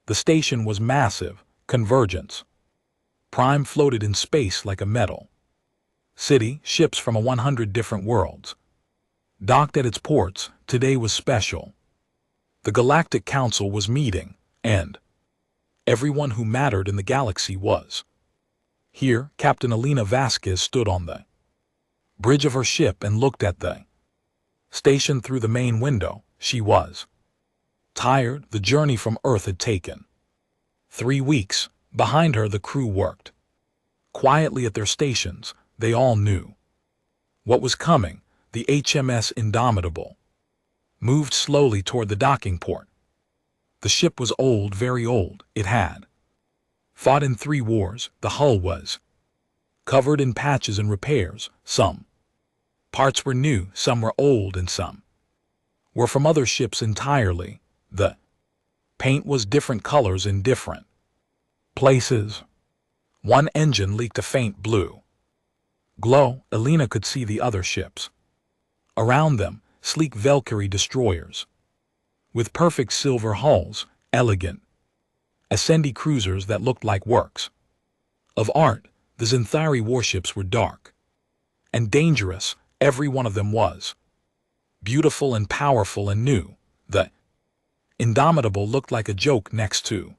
The station was massive, Convergence. Prime floated in space like a medal. City, ships from 100 different worlds. Docked at its ports, today was special. The Galactic Council was meeting, and everyone who mattered in the galaxy was. Here, Captain Elena Vasquez stood on the bridge of her ship and looked at the station through the main window. She was tired. The journey from Earth had taken 3 weeks. Behind her, the crew worked quietly at their stations. They all knew what was coming. The HMS Indomitable moved slowly toward the docking port. The ship was old, very old. It had fought in 3 wars. The hull was covered in patches and repairs. Some parts were new, some were old, and some were from other ships entirely. The paint was different colors in different places. One engine leaked a faint blue glow. Elena could see the other ships around them, sleek Valkyrie destroyers with perfect silver hulls, elegant Ascendi cruisers that looked like works of art. The Zenthari warships were dark and dangerous. Every one of them was beautiful and powerful and new. The Indomitable looked like a joke next to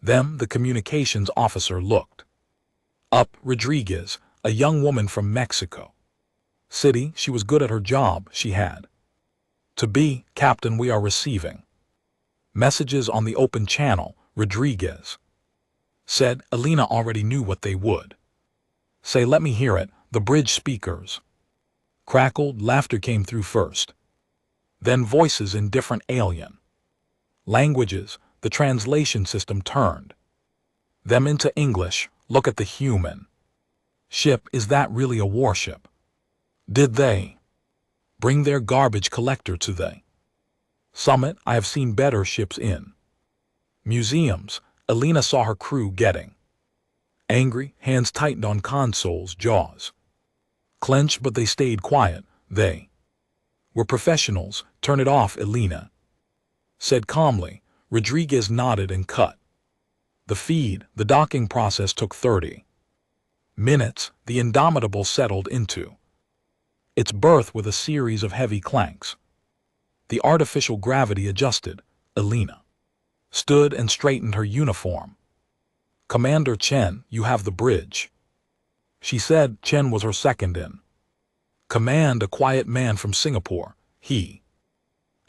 them. The communications officer looked up. Rodriguez, a young woman from Mexico City. She was good at her job. She had to be. Captain, we are receiving messages on the open channel, Rodriguez said. Elena already knew what they would say. Let me hear it. The bridge speakers crackled. Laughter came through first, then voices in different alien languages. The translation system turned them into English. Look at the human ship. Is that really a warship? Did they bring their garbage collector to the summit? I have seen better ships in museums. Elena saw her crew getting angry. Hands tightened on consoles, jaws clenched, but they stayed quiet. They were professionals. Turn it off, Elena said calmly. Rodriguez nodded and cut the feed. The docking process took 30 minutes. The Indomitable settled into its berth with a series of heavy clanks. The artificial gravity adjusted. Elena stood and straightened her uniform. Commander Chen, you have the bridge, she said. Chen was her second in command, a quiet man from Singapore. He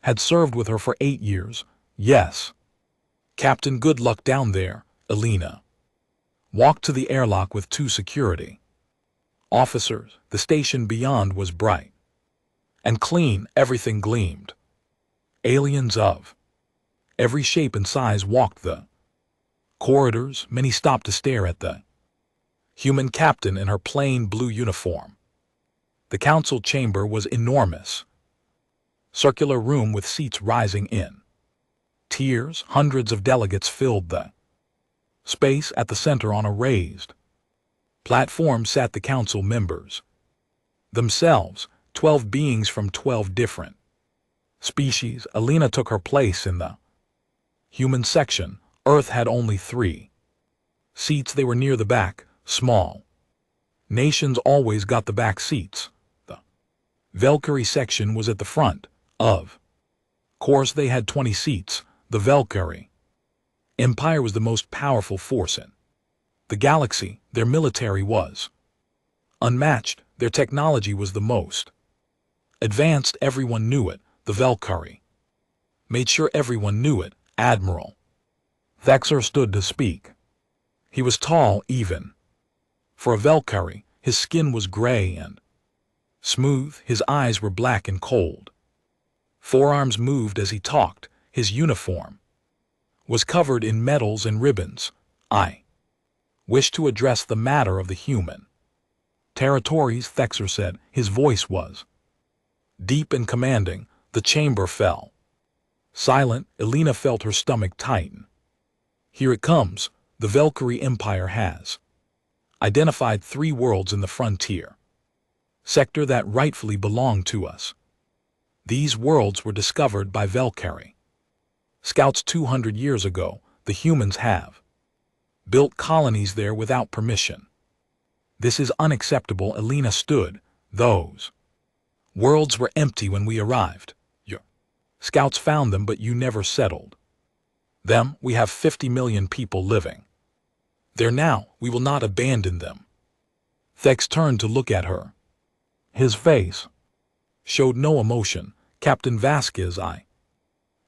had served with her for 8 years. Yes. Captain, good luck down there. Elena walked to the airlock with 2 security officers. The station beyond was bright and clean. Everything gleamed. Aliens of every shape and size walked the corridors. Many stopped to stare at the human captain in her plain blue uniform. The council chamber was enormous. Circular room with seats rising in tiers. Hundreds of delegates filled the space. At the center, on a raised platform, sat the council members themselves, 12 beings from 12 different species. Elena took her place in the human section. Earth had only 3 seats. They were near the back. Small nations always got the back seats. The Valkyrie section was at the front. Of course, they had 20 seats. The Valkyrie Empire was the most powerful force in the galaxy. Their military was unmatched. Their technology was the most advanced. Everyone knew it. The Valkyrie made sure everyone knew it. Admiral Thexer stood to speak. He was tall, even for a Valkyrie. His skin was gray and smooth. His eyes were black and cold. Forearms moved as he talked. His uniform was covered in medals and ribbons. I wish to address the matter of the human territories, Thexer said. His voice was deep and commanding. The chamber fell silent. Elena felt her stomach tighten. Here it comes. The Valkyrie Empire has identified 3 worlds in the frontier sector that rightfully belong to us. These worlds were discovered by Valkyrie scouts 200 years ago. The humans have built colonies there without permission. This is unacceptable. Elena stood. Those worlds were empty when we arrived. Your scouts found them, but you never settled them. We have 50 million people living there now. We will not abandon them. Thex turned to look at her. His face showed no emotion. Captain Vasquez, I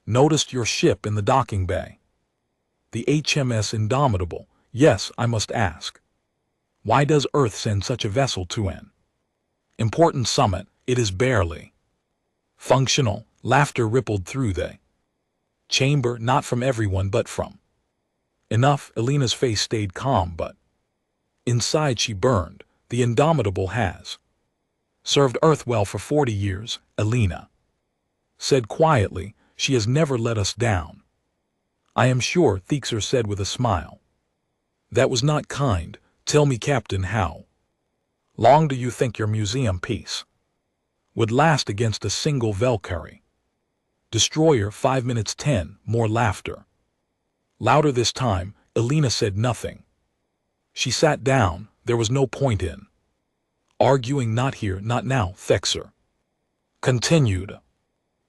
noticed your ship in the docking bay. The HMS Indomitable. Yes, I must ask. Why does Earth send such a vessel to an important summit? It is barely functional. Laughter rippled through the chamber, not from everyone but from enough. Elena's face stayed calm, but inside she burned. The Indomitable has served Earth well for 40 years, Elena said quietly. She has never let us down. I am sure, Thexer said with a smile. That was not kind. Tell me, Captain, how long do you think your museum piece would last against a single Valkyrie destroyer? 5 minutes. 10. More laughter. Louder this time. Elena said nothing. She sat down. There was no point in arguing. Not here, not now. Thexer continued.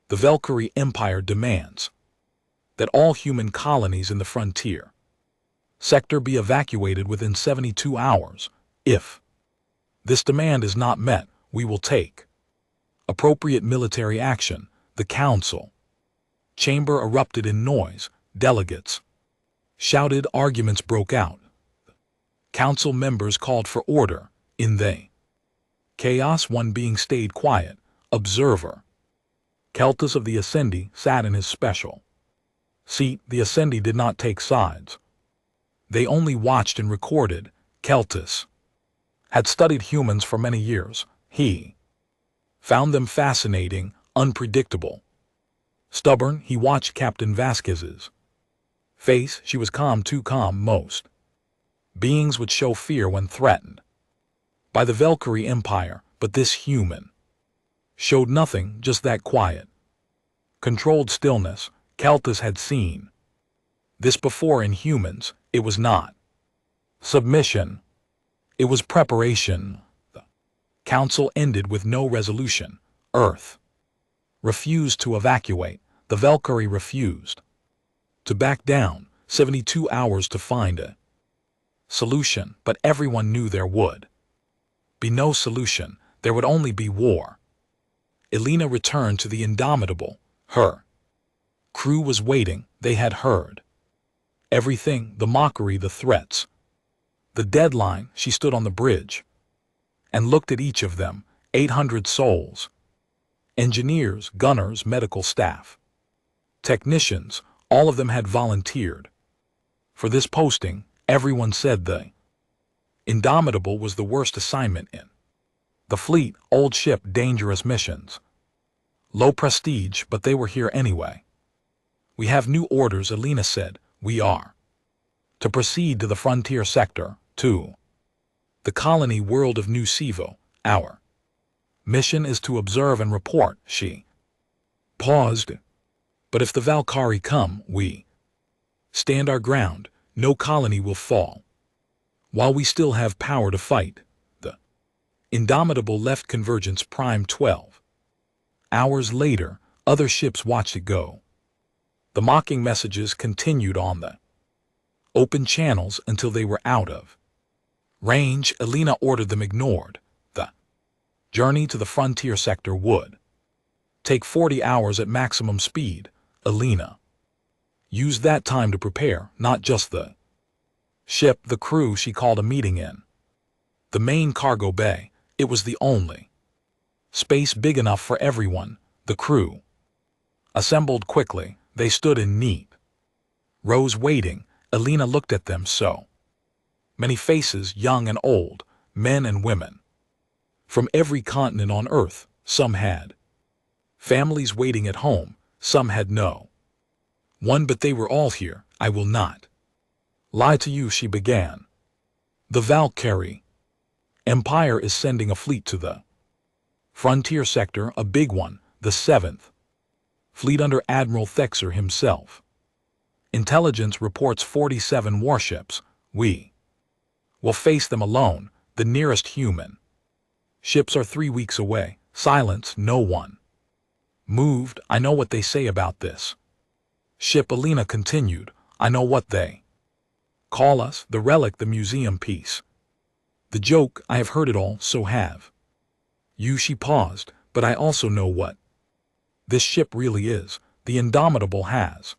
The Valkyrie Empire demands that all human colonies in the frontier sector be evacuated within 72 hours. If this demand is not met, we will take appropriate military action. The council chamber erupted in noise. Delegates shouted. Arguments broke out. Council members called for order. In the chaos, one being stayed quiet. Observer Keltus of the Ascendi sat in his special seat. The Ascendi did not take sides. They only watched and recorded. Keltus had studied humans for many years. He found them fascinating, unpredictable, stubborn. He watched Captain Vasquez's face. She was calm, too calm. Most beings would show fear when threatened by the Valkyrie Empire, but this human showed nothing, just that quiet, controlled stillness. Keltus had seen this before in humans. It was not submission. It was preparation. The council ended with no resolution. Earth refused to evacuate. The Valkyrie refused to back down. 72 hours to find a solution, but everyone knew there would be no solution. There would only be war. Elena returned to the Indomitable. Her crew was waiting. They had heard everything, the mockery, the threats, the deadline. She stood on the bridge and looked at each of them. 800 souls. Engineers, gunners, medical staff, technicians, all of them had volunteered for this posting. Everyone said the Indomitable was the worst assignment in the fleet. Old ship, dangerous missions, low prestige, but they were here anyway. We have new orders, Elena said. We are to proceed to the frontier sector, to the colony world of New Sivo. Our mission is to observe and report. She paused. But if the Valkyrie come, we stand our ground. No colony will fall while we still have power to fight. The Indomitable left Convergence Prime 12 hours later. Other ships watched it go. The mocking messages continued on the open channels until they were out of range. Elena ordered them ignored. The journey to the frontier sector would take 40 hours at maximum speed. Elena used that time to prepare not just the ship, the crew. She called a meeting in the main cargo bay. It was the only space big enough for everyone. The crew assembled quickly. They stood in neat rows waiting. Elena looked at them. So many faces, young and old, men and women, from every continent on Earth. Some had families waiting at home, some had no one, but they were all here. I will not lie to you, she began. The Valkyrie Empire is sending a fleet to the frontier sector, a big one, the 7th Fleet under Admiral Thexer himself. Intelligence reports 47 warships. We will face them alone, the nearest human. Ships are 3 weeks away. Silence, no one moved. I know what they say about this ship, Alina continued. I know what they call us, the relic, the museum piece. The joke, I have heard it all, so have you. She paused. But I also know what this ship really is. The Indomitable has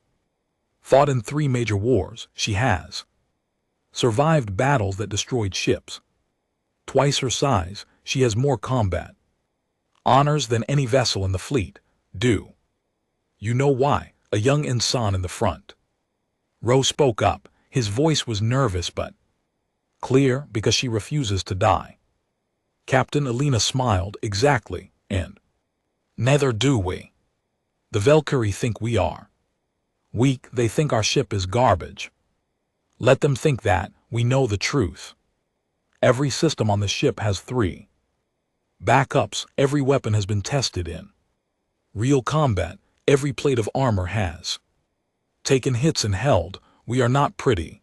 fought in 3 major wars. She has survived battles that destroyed ships. Twice her size, she has more combat honors than any vessel in the fleet. Do you know why? A young ensign in the front row spoke up. His voice was nervous but clear. Because she refuses to die. Captain, Alina smiled. Exactly, and neither do we. The Valkyrie think we are weak. They think our ship is garbage. Let them think that. We know the truth. Every system on the ship has 3 backups. Every weapon has been tested in real combat. Every plate of armor has taken hits and held. We are not pretty,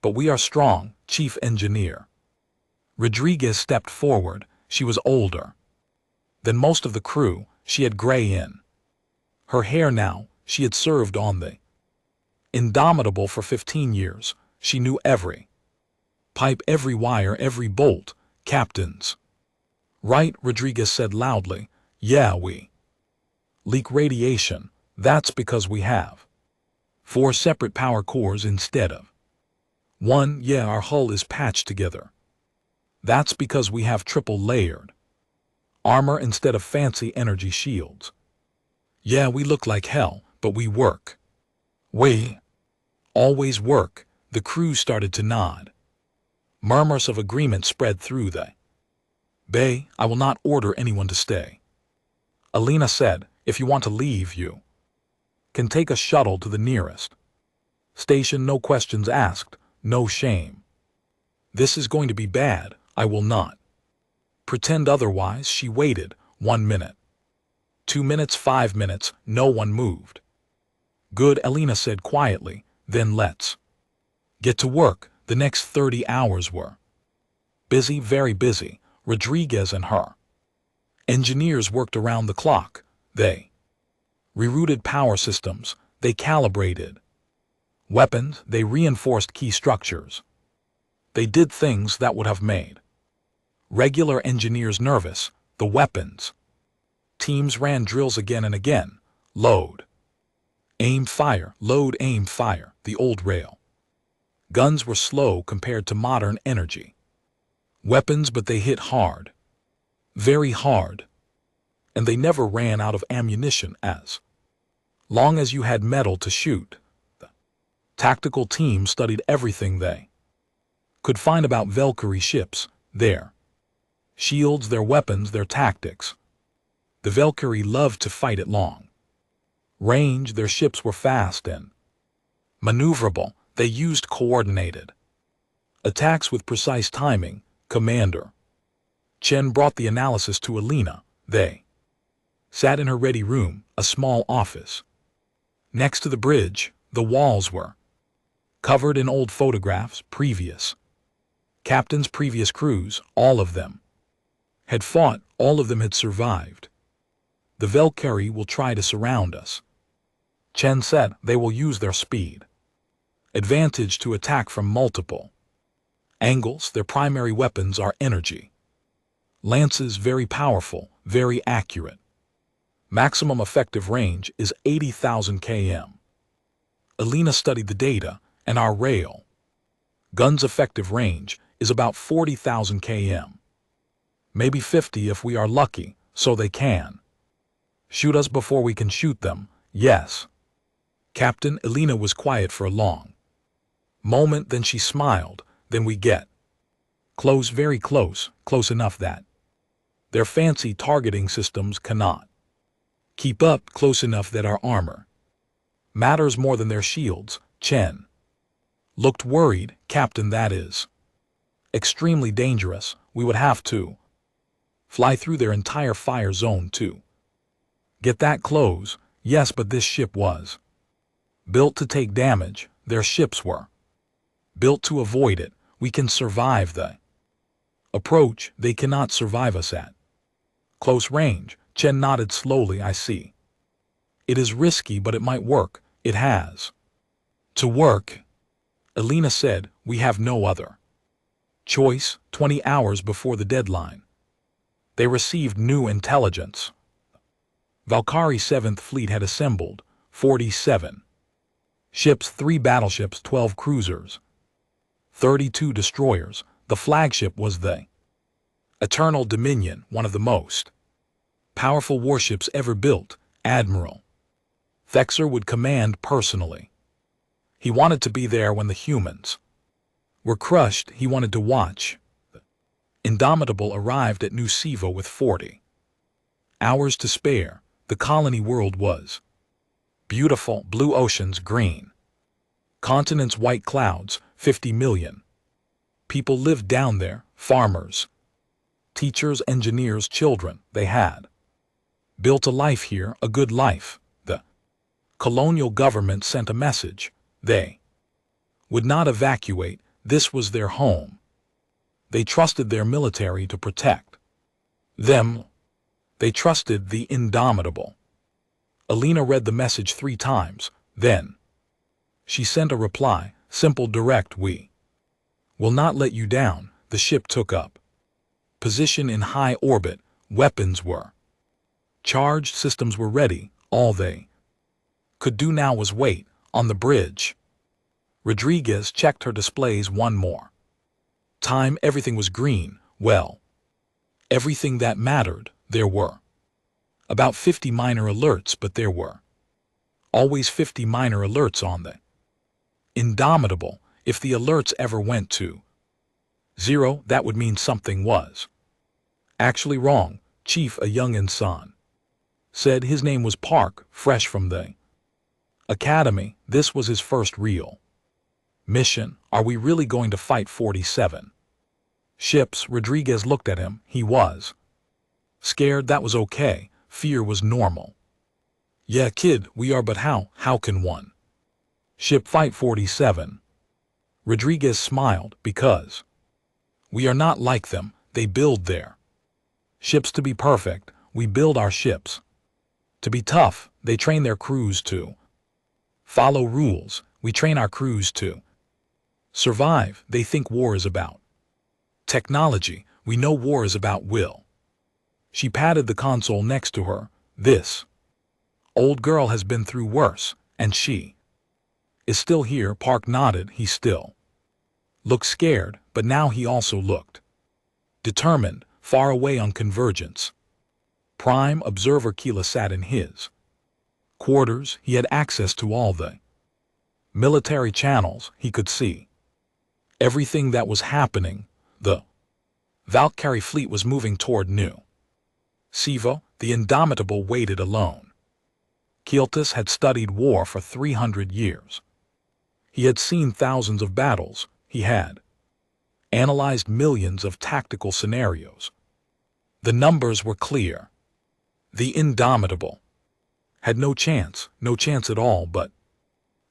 but we are strong. Chief Engineer Rodriguez stepped forward. She was older than most of the crew. She had gray in her hair now. She had served on the Indomitable for 15 years. She knew every pipe, every wire, every bolt. Captains right, Rodriguez said loudly. Yeah, we leak radiation. That's because we have 4 separate power cores instead of 1. Yeah, our hull is patched together. That's because we have triple layered armor instead of fancy energy shields. Yeah, we look like hell, but we work. We always work. The crew started to nod. Murmurs of agreement spread through the bay. I will not order anyone to stay, Alina said. If you want to leave, you can take a shuttle to the nearest station. No questions asked, no shame. This is going to be bad. I will not pretend otherwise. She waited. 1 minute. 2 minutes. 5 minutes. No one moved. Good, Alina said quietly. Then let's get to work. The next 30 hours were busy, very busy. Rodriguez and her engineers worked around the clock. They rerouted power systems. They calibrated weapons. They reinforced key structures. They did things that would have made regular engineers nervous. The weapons teams ran drills again and again. Load, aim, fire. Load, aim, fire. The old rail guns were slow compared to modern energy weapons, but they hit hard, very hard. And they never ran out of ammunition as long as you had metal to shoot. The tactical team studied everything they could find about Valkyrie ships, their shields, their weapons, their tactics. The Valkyrie loved to fight at long range. Their ships were fast and maneuverable. They used coordinated attacks with precise timing. Commander Chen brought the analysis to Alina. They sat in her ready room, a small office next to the bridge. The walls were covered in old photographs. Previous captains, previous crews, all of them had fought. All of them had survived. The Valkyrie will try to surround us, Chen said. They will use their speed advantage to attack from multiple angles. Their primary weapons are energy lances, very powerful, very accurate. Maximum effective range is 80,000 km. Alina studied the data, and our rail gun's effective range is about 40,000 km. Maybe 50 if we are lucky, so they can shoot us before we can shoot them. Yes. Captain. Alina was quiet for a long moment. Then she smiled. Then we get close, very close, close enough that their fancy targeting systems cannot keep up, close enough that our armor matters more than their shields. Chen looked worried. Captain, that is extremely dangerous. We would have to fly through their entire fire zone to get that close. Yes, but this ship was Built to take damage, their ships were. Built to avoid it, we can survive the approach they cannot survive us at. Close range, Chen nodded slowly. I see. It is risky, but it might work. It has to work. Elena said, we have no other choice. 20 hours before the deadline, they received new intelligence. Valkyrie 7th Fleet had assembled 47 ships, 3 battleships, 12 cruisers, 32 destroyers. The flagship was the Eternal Dominion, one of the most powerful warships ever built. Admiral Thexer would command personally. He wanted to be there when the humans were crushed. He wanted to watch. Indomitable arrived at New Siva with 40 hours to spare. The colony world was beautiful. Blue oceans, green continents, white clouds. 50 million people lived down there. Farmers, teachers, engineers, children. They had built a life here, a good life. The colonial government sent a message. They would not evacuate. This was their home. They trusted their military to protect them. They trusted the Indomitable. Elena read the message 3 times. Then she sent a reply, simple, direct. We will not let you down. The ship took up position in high orbit. Weapons were charged. Systems were ready. All they could do now was wait. On the bridge, Rodriguez checked her displays one more time. Everything was green. Well, everything that mattered. There were about 50 minor alerts, but there were always 50 minor alerts on the Indomitable. If the alerts ever went to 0, that would mean something was actually wrong. Chief, a young Insan, said. His name was Park, fresh from the academy. This was his first real mission. Are we really going to fight 47 ships? Rodriguez looked at him. He was scared. That was okay. Fear was normal. Yeah, kid, we are, but how can one ship fight 47? Rodriguez smiled. Because we are not like them. They build their ships to be perfect. We build our ships to be tough. They train their crews to follow rules. We train our crews to survive. They think war is about technology. We know war is about will. She patted the console next to her. This old girl has been through worse, and she is still here. Park nodded. He still looked scared, but now he also looked determined. Far away on Convergence Prime, Observer Keela sat in his quarters. He had access to all the military channels. He could see everything that was happening. The Valkyrie fleet was moving toward New Siva. The Indomitable waited alone. Keeltis had studied war for 300 years. He had seen thousands of battles. He had analyzed millions of tactical scenarios. The numbers were clear. The Indomitable had no chance at all, but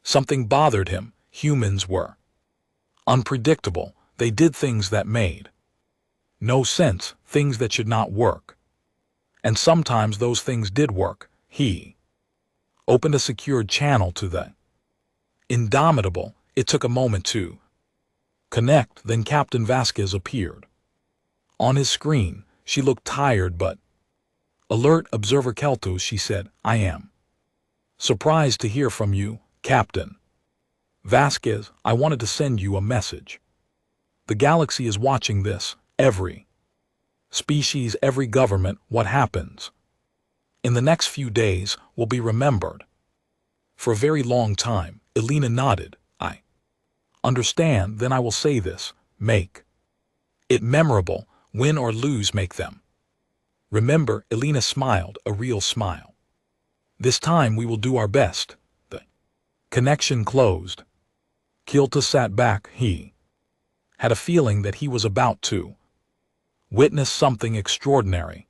something bothered him. Humans were unpredictable. They did things that made no sense, things that should not work. And sometimes those things did work. He opened a secured channel to the Indomitable. It took a moment to connect. Then Captain Vasquez appeared on his screen. She looked tired but alert. Observer Keltos, she said. I am surprised to hear from you, Captain Vasquez. I wanted to send you a message. The galaxy is watching this. Every species, every government. What happens in the next few days will be remembered for a very long time. Elena nodded. I understand. Then I will say this. Make it memorable. Win or lose, make them remember. Elena smiled, a real smile. This time we will do our best. The connection closed. Keelta sat back. He had a feeling that he was about to witness something extraordinary.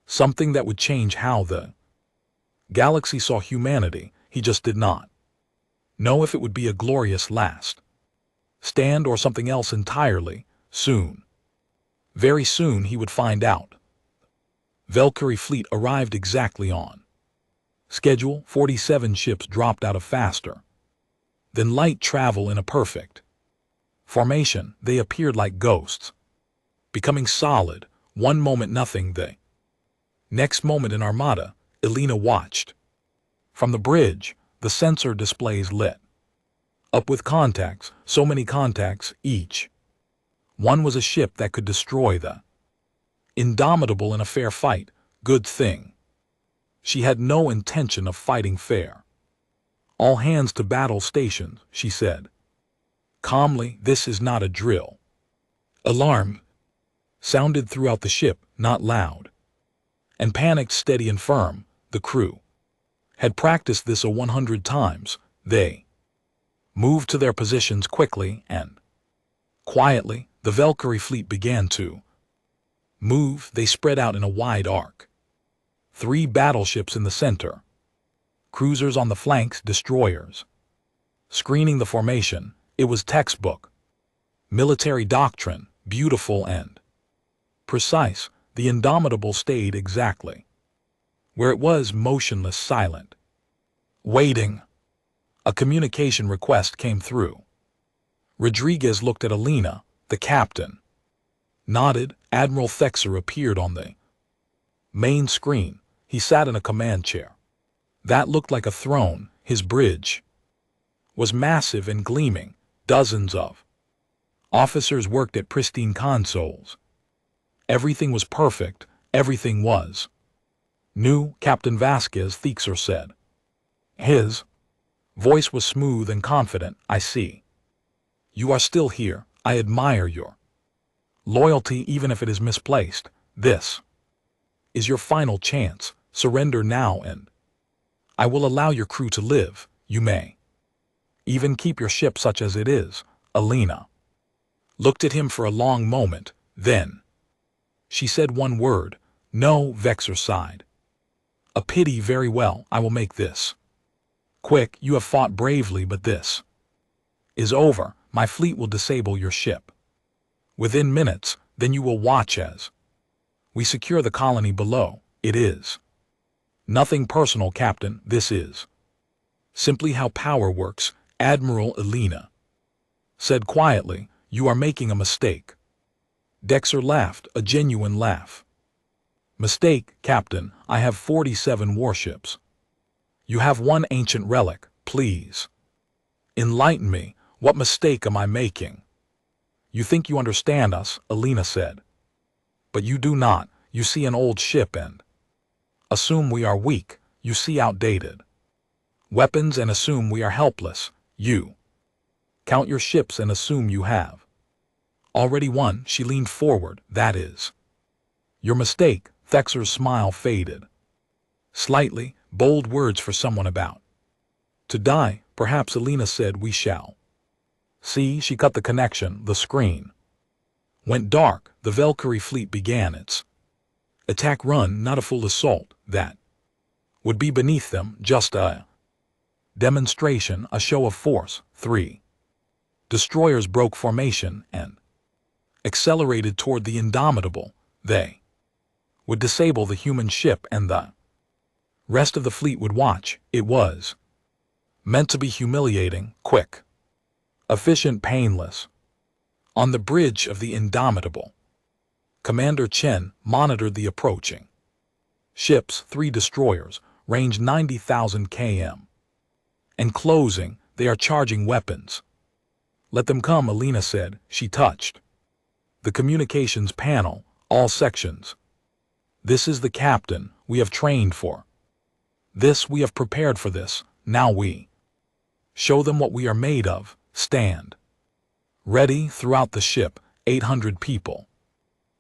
Something that would change how the galaxy saw humanity. He just did not know if it would be a glorious last stand or something else entirely, soon. Very soon he would find out. Valkyrie fleet arrived exactly on schedule. 47 ships dropped out of faster than light travel in a perfect formation. They appeared like ghosts, becoming solid, one moment nothing, the next moment an armada. Elena watched. From the bridge, the sensor displays lit up with contacts, so many contacts each. One was a ship that could destroy the Indomitable in a fair fight. Good thing she had no intention of fighting fair. All hands to battle stations, she said calmly. This is not a drill. Alarm sounded throughout the ship, not loud and panicked, steady and firm. The crew had practiced this 100 times. They moved to their positions quickly and quietly. The Valkyrie fleet began to move. They spread out in a wide arc. 3 battleships in the center, cruisers on the flanks, destroyers screening the formation. It was textbook military doctrine, beautiful and precise. The Indomitable stayed exactly where it was, motionless, silent, waiting. A communication request came through. Rodriguez looked at Elena. The captain nodded. Admiral Thexer appeared on the main screen. He sat in a command chair that looked like a throne. His bridge was massive and gleaming. Dozens of officers worked at pristine consoles. Everything was perfect. Everything was new. Captain Vasquez, Thexer said. His voice was smooth and confident. I see you are still here. I admire your loyalty, even if it is misplaced. This is your final chance. Surrender now and I will allow your crew to live. You may even keep your ship such as it is. Elena looked at him for a long moment. Then she said one word. No. Vexer sighed. A pity. Very well, I will make this quick. You have fought bravely, but this is over. My fleet will disable your ship within minutes. Then you will watch as we secure the colony below. It is nothing personal, Captain. This is simply how power works. Admiral Elena said quietly. You are making a mistake. Dexter laughed, a genuine laugh. Mistake, Captain. I have 47 warships. You have one ancient relic. Please enlighten me. What mistake am I making? You think you understand us, Elena said. But you do not. You see an old ship and assume we are weak. You see outdated weapons and assume we are helpless. You count your ships and assume you have already won. She leaned forward. That is your mistake. Thexer's smile faded slightly. Bold words for someone about to die. Perhaps. Elena said. We shall see. She cut the connection. The screen went dark. The Valkyrie fleet began its attack run, not a full assault. That would be beneath them. Just a demonstration, a show of force. 3 destroyers broke formation and accelerated toward the Indomitable. They would disable the human ship and the rest of the fleet would watch. It was meant to be humiliating, quick, efficient, painless. On the bridge of the Indomitable, Commander Chen monitored the approaching ships. 3 destroyers, range 90,000 km. And closing. They are charging weapons. Let them come, Elena said. She touched the communications panel. All sections. This is the captain. We have trained for this. We have prepared for this. Now we show them what we are made of. Stand ready. Throughout the ship, 800 people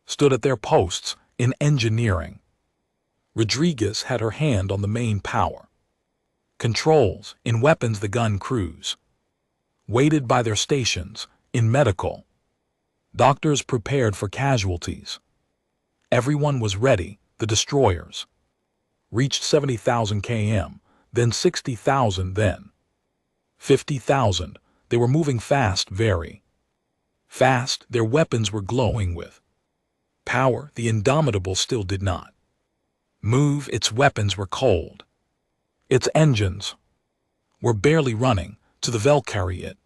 stood at their posts. In engineering, Rodriguez had her hand on the main power controls. In weapons, the gun crews waited by their stations. In medical, doctors prepared for casualties. Everyone was ready. The destroyers reached 70,000 km, then 60,000, then 50,000. They were moving fast, very fast. Their weapons were glowing with power. The Indomitable still did not move. Its weapons were cold. Its engines were barely running. To the Valkyrie it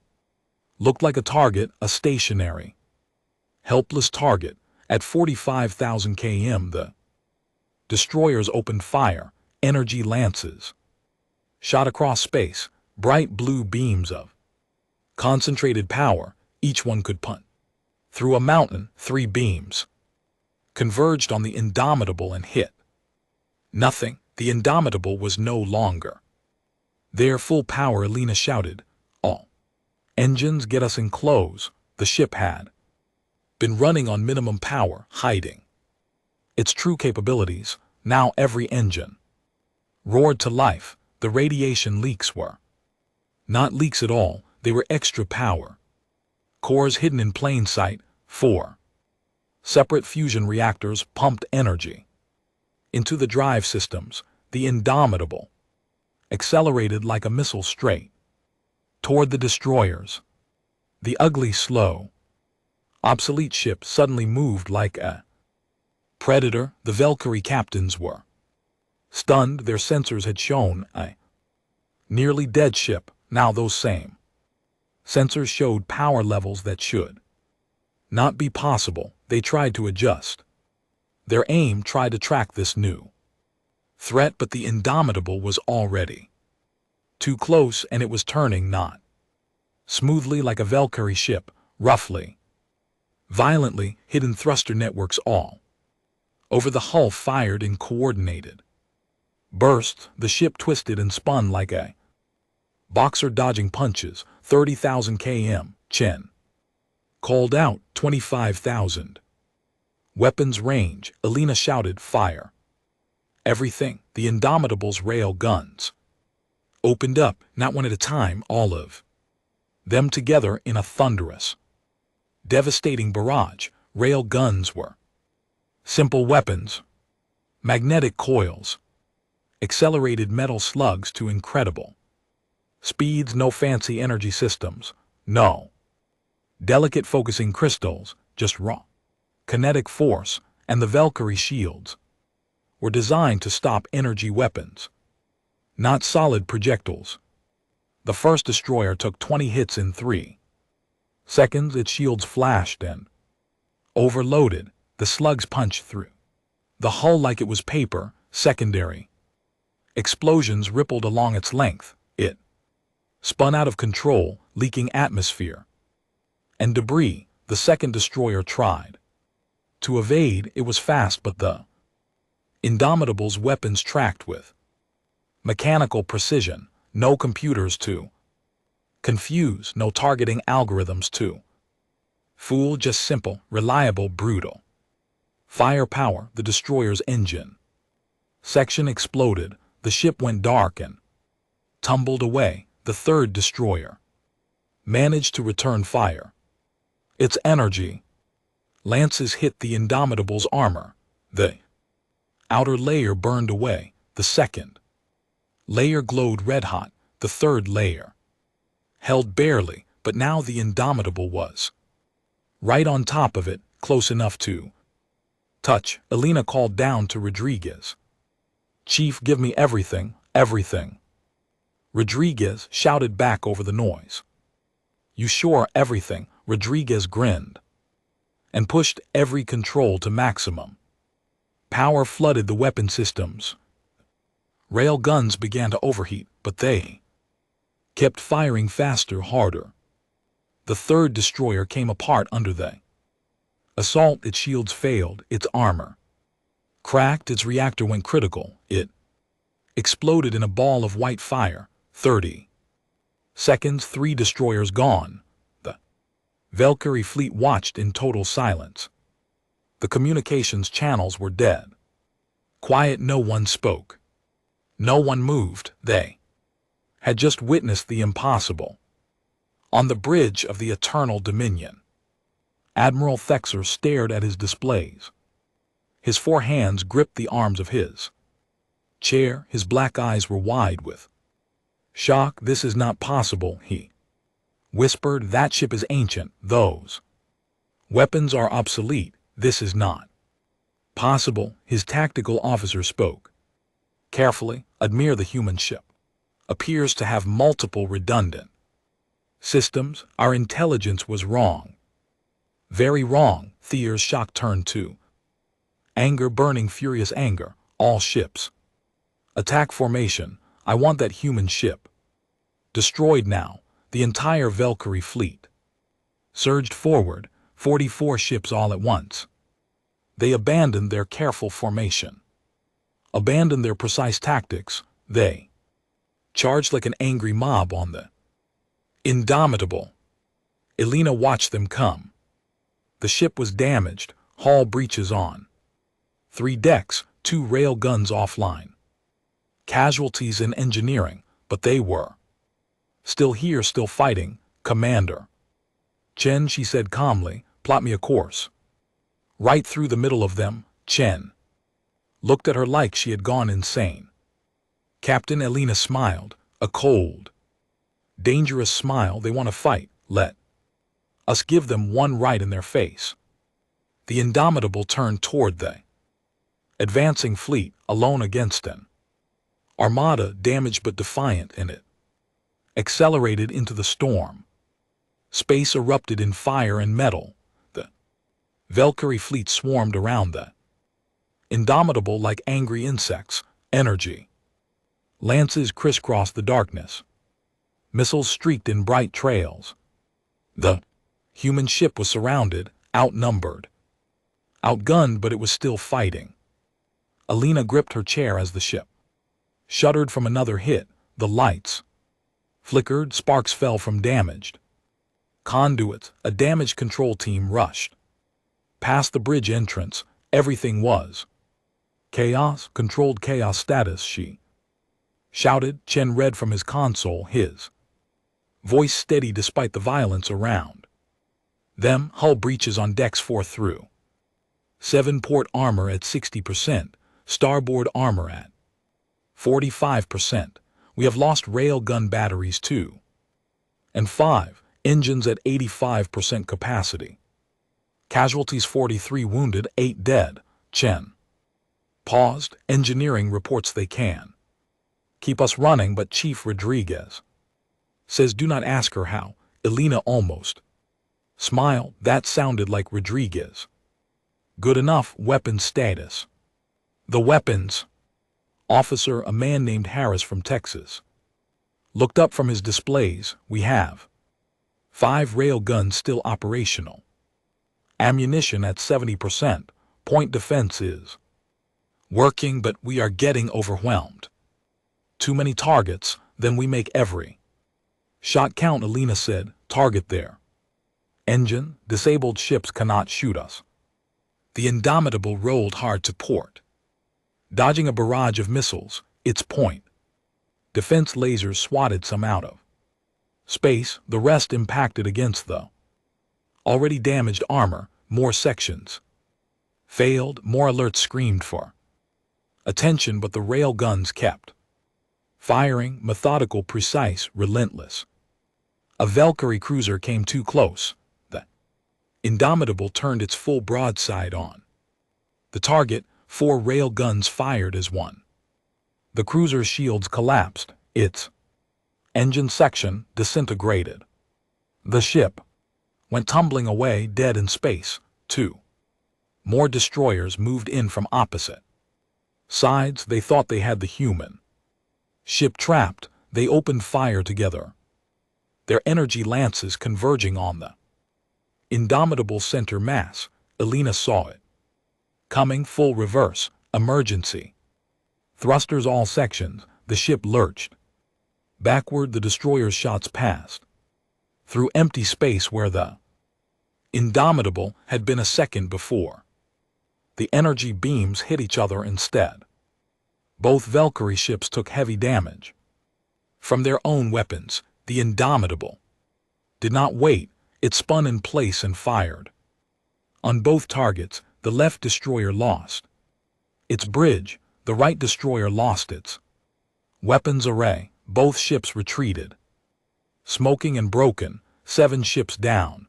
looked like a target, a stationary, helpless target. At 45,000 km the destroyers opened fire. Energy lances shot across space, bright blue beams of concentrated power. Each one could punt through a mountain. 3 beams converged on the Indomitable and hit nothing. The Indomitable was no longer there. Full power. Elena shouted, "All engines, get us in close." The ship had been running on minimum power, hiding its true capabilities. Now every engine roared to life. The radiation leaks were not leaks at all. They were extra power cores hidden in plain sight. 4 separate fusion reactors pumped energy into the drive systems. The Indomitable accelerated like a missile straight toward the destroyers. The ugly, slow, obsolete ship suddenly moved like a predator. The Valkyrie captains were stunned. Their sensors had shown a nearly dead ship. Now those same sensors showed power levels that should not be possible. They tried to adjust their aim, tried to track this new threat, but the Indomitable was already too close, and it was turning not smoothly like a Valkyrie ship, roughly, violently. Hidden thruster networks all over the hull fired in coordinated bursts. The ship twisted and spun like a boxer dodging punches. 30,000 km. Chen called out. 25,000. Weapons range. Elena shouted, "Fire everything." The Indomitable's rail guns opened up, not one at a time, all of them together in a thunderous, devastating barrage. Rail guns were simple weapons, magnetic coils, accelerated metal slugs to incredible speeds. No fancy energy systems, no delicate focusing crystals, just raw kinetic force. And the Valkyrie shields were designed to stop energy weapons, not solid projectiles. The first destroyer took 20 hits in 3 seconds. Its shields flashed and overloaded. The slugs punched through the hull like it was paper. Secondary explosions rippled along its length. It spun out of control, leaking atmosphere and debris. The second destroyer tried to evade. It was fast, but the Indomitable's weapons tracked with mechanical precision. No computers to confuse, no targeting algorithms to fool, just simple, reliable, brutal firepower. The destroyer's engine section exploded. The ship went dark and tumbled away. The third destroyer managed to return fire. Its energy lances hit the Indomitable's armor. The outer layer burned away. The second layer glowed red-hot. The third layer held barely, but now the Indomitable was right on top of it, close enough to touch. Elena called down to Rodriguez, "Chief, give me everything, everything." Rodriguez shouted back over the noise, "You sure everything?" Rodriguez grinned and pushed every control to maximum. Power flooded the weapon systems. Rail guns began to overheat, but they kept firing faster, harder. The third destroyer came apart under the assault. Its shields failed, its armor cracked, its reactor went critical. It exploded in a ball of white fire. 30 seconds, 3 destroyers gone. The Valkyrie fleet watched in total silence. The communications channels were dead. Quiet, no one spoke. No one moved. They had just witnessed the impossible. On the bridge of the Eternal Dominion, Admiral Thexer stared at his displays. His 4 hands gripped the arms of his chair. His black eyes were wide with Shock, this is not possible, he whispered. That ship is ancient, those weapons are obsolete, this is not possible. His tactical officer spoke carefully. Admire the human ship. Appears to have multiple redundant systems. Our intelligence was wrong. Very wrong. Thier's shock turned to anger, burning, furious anger. All ships. Attack formation. I want that human ship destroyed now. The entire Valkyrie fleet surged forward, 44 ships all at once. They abandoned their careful formation, abandoned their precise tactics. They charged like an angry mob on the Indomitable. Elena watched them come. The ship was damaged, hull breaches on 3 decks, 2 rail guns offline. Casualties in engineering, but they were still here, still fighting. Commander Chen, she said calmly, plot me a course. Right through the middle of them. Chen looked at her like she had gone insane. Captain, Elena smiled, a cold, dangerous smile. They want to fight. Let us give them one right in their face. The Indomitable turned toward the advancing fleet, alone against an armada, damaged but defiant in it. Accelerated into the storm. Space erupted in fire and metal. The Valkyrie fleet swarmed around the Indomitable like angry insects. Energy lances crisscrossed the darkness. Missiles streaked in bright trails. The human ship was surrounded, outnumbered, outgunned, but it was still fighting. Elena gripped her chair as the ship shuddered from another hit. The lights flickered, sparks fell from damaged conduits. A damaged control team rushed past the bridge entrance. Everything was chaos, controlled chaos status, she shouted. Chen read from his console, his voice steady despite the violence around them. Hull breaches on decks 4 through 7, port armor at 60%, starboard armor at 45%. We have lost rail gun batteries 2 and 5, engines at 85% capacity. Casualties 43 wounded, 8 dead. Chen paused. Engineering reports they can keep us running, but Chief Rodriguez says do not ask her how. Elena almost smiled. That sounded like Rodriguez. Good enough. Weapons status. The weapons officer, a man named Harris from Texas, looked up from his displays. We have 5 rail guns still operational. Ammunition at 70%. Point defense is working, but we are getting overwhelmed. Too many targets, then we make every shot count, Elena said. Target there. Engine, disabled ships cannot shoot us. The Indomitable rolled hard to port, dodging a barrage of missiles. Its point defense lasers swatted some out of space. The rest impacted against the already damaged armor. More sections failed. More alerts screamed for attention, but the rail guns kept firing. Methodical, precise, relentless. A Valkyrie cruiser came too close. The Indomitable turned its full broadside on the target. 4 rail guns fired as one. The cruiser's shields collapsed. Its engine section disintegrated. The ship went tumbling away, dead in space. 2 more destroyers moved in from opposite sides. They thought they had the human ship trapped. They opened fire together, their energy lances converging on the Indomitable center mass. Elena saw it coming. Full reverse, emergency thrusters, all sections. The ship lurched backward. The destroyer's shots passed through empty space where the Indomitable had been a second before. The energy beams hit each other instead. Both Valkyrie ships took heavy damage from their own weapons. The Indomitable did not wait. It spun in place and fired on both targets. The left destroyer lost its bridge. The right destroyer lost its weapons array. Both ships retreated. Smoking and broken, 7 ships down.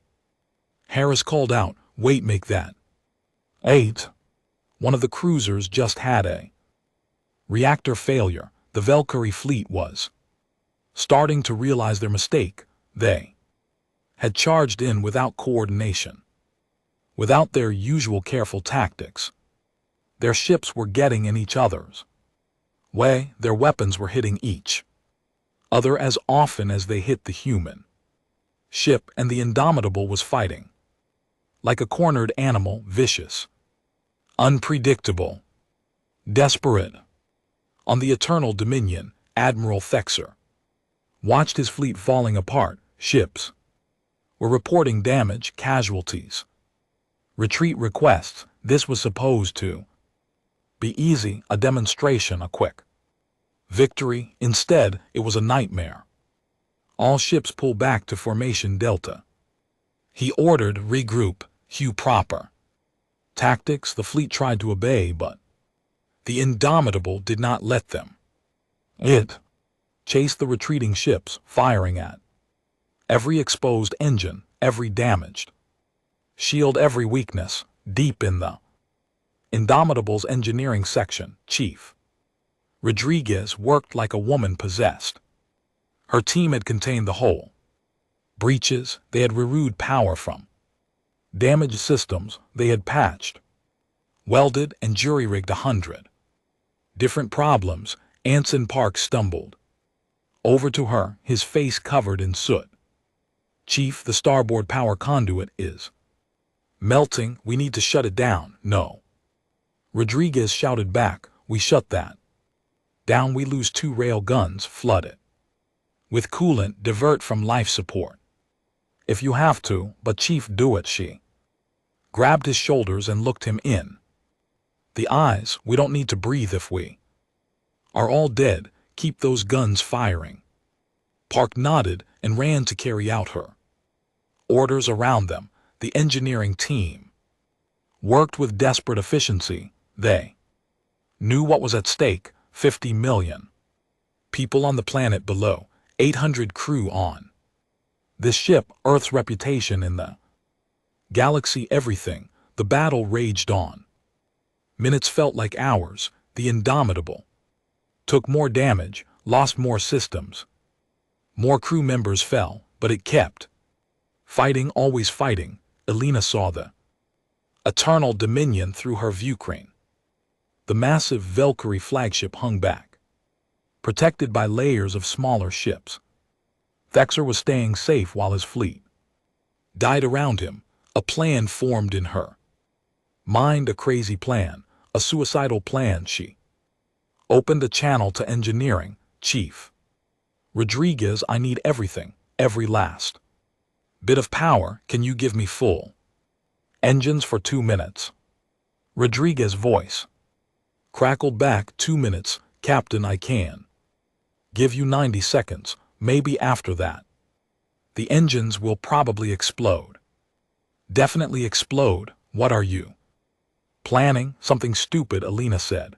Harris called out, "Wait, make that 8. One of the cruisers just had a reactor failure. The Valkyrie fleet was starting to realize their mistake. They had charged in without coordination, without their usual careful tactics. Their ships were getting in each other's way. Their weapons were hitting each other as often as they hit the human ship, and the Indomitable was fighting like a cornered animal, vicious, unpredictable, desperate. On the Eternal Dominion, Admiral Thexer watched his fleet falling apart. Ships were reporting damage, casualties, retreat requests. This was supposed to be easy, a demonstration, a quick victory. Instead, it was a nightmare. All ships pull back to Formation Delta. He ordered regroup, Hugh proper tactics. The fleet tried to obey, but the Indomitable did not let them. It chased the retreating ships, firing at every exposed engine, every damaged shield, every weakness. Deep in the Indomitable's engineering section, Chief Rodriguez worked like a woman possessed. Her team had contained the whole breaches. They had rerouted power from damaged systems. They had patched, welded, and jury-rigged 100 different problems. Anson Park stumbled over to her, his face covered in soot. "Chief, the starboard power conduit is melting. We need to shut it down." "No." Rodriguez shouted back, "We shut that down, we lose 2 rail guns. Flood it with coolant, divert from life support if you have to, but Chief, do it." She grabbed his shoulders and looked him in the eyes. "We don't need to breathe if we are all dead. Keep those guns firing." Park nodded and ran to carry out her orders. Around them, the engineering team worked with desperate efficiency. They knew what was at stake: 50 million people on the planet below, 800 crew on this ship, Earth's reputation in the galaxy, everything. The battle raged on. Minutes felt like hours. The Indomitable took more damage, lost more systems. More crew members fell, but it kept fighting, always fighting. Elena saw the Eternal Dominion through her viewscreen. The massive Valkyrie flagship hung back, protected by layers of smaller ships. Thexer was staying safe while his fleet died around him. A plan formed in her mind, a crazy plan, a suicidal plan. She opened a channel to engineering. "Chief Rodriguez, I need everything, every last bit of power. Can you give me full engines for 2 minutes?" Rodriguez's voice crackled back. 2 minutes, Captain. I can give you 90 seconds, maybe after that. The engines will probably explode. Definitely explode. What are you planning? "Something stupid," Elena said.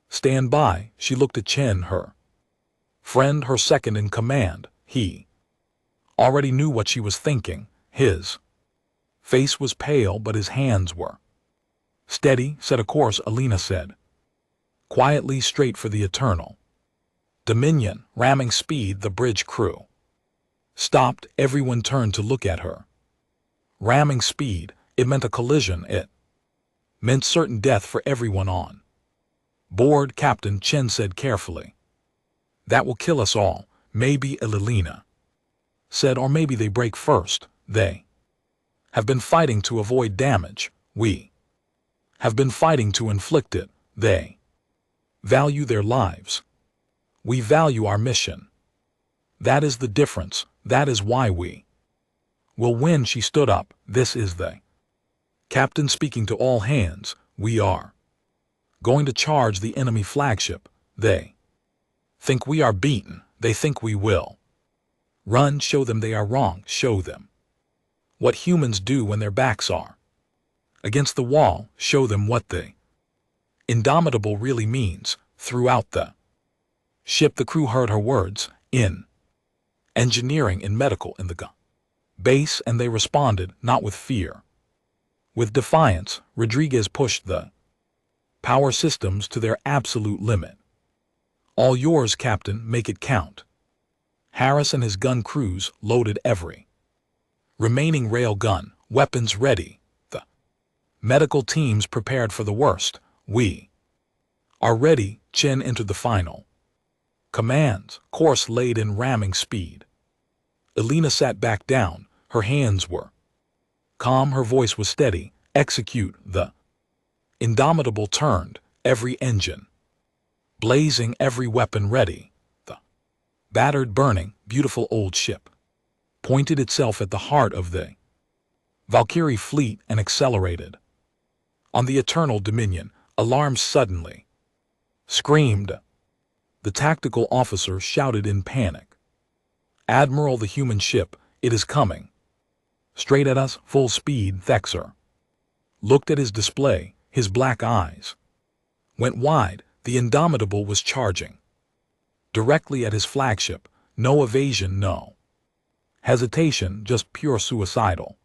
"Stand by." She looked at Chen, her friend, her second in command. He already knew what she was thinking. His face was pale, but his hands were steady. "Set a course," Elena said quietly, "straight for the Eternal Dominion." Ramming speed. The bridge crew stopped. Everyone turned to look at her. Ramming speed. It meant a collision. It meant certain death for everyone on board. "Captain," Chen said carefully, "that will kill us all." "Maybe," Elena said, "or maybe they break first. They have been fighting to avoid damage. We have been fighting to inflict it. They value their lives. We value our mission. That is the difference. That is why we will win." She stood up. "This is the captain speaking to all hands. We are going to charge the enemy flagship. They think we are beaten. They think we will run. Show them they are wrong. Show them what humans do when their backs are against the wall. Show them what the Indomitable really means." Throughout the Ship the crew heard her words, in engineering and medical in the base, and they responded not with fear. With defiance, Rodriguez pushed the power systems to their absolute limit. All yours, Captain, make it count. Harris and his gun crews loaded every remaining rail gun, weapons ready. The medical teams prepared for the worst. We are ready. Chen entered the final commands, course laid in ramming speed. Elena sat back down. Her hands were calm, her voice was steady. Execute. The Indomitable turned, every engine blazing, every weapon ready. The battered, burning, beautiful old ship pointed itself at the heart of the Valkyrie fleet and accelerated. On the Eternal Dominion, alarms suddenly screamed. The tactical officer shouted in panic, "Admiral, the human ship, it is coming. Straight at us, full speed." Thexer looked at his display, his black eyes went wide. The Indomitable was charging directly at his flagship. No evasion, no hesitation, just pure suicidal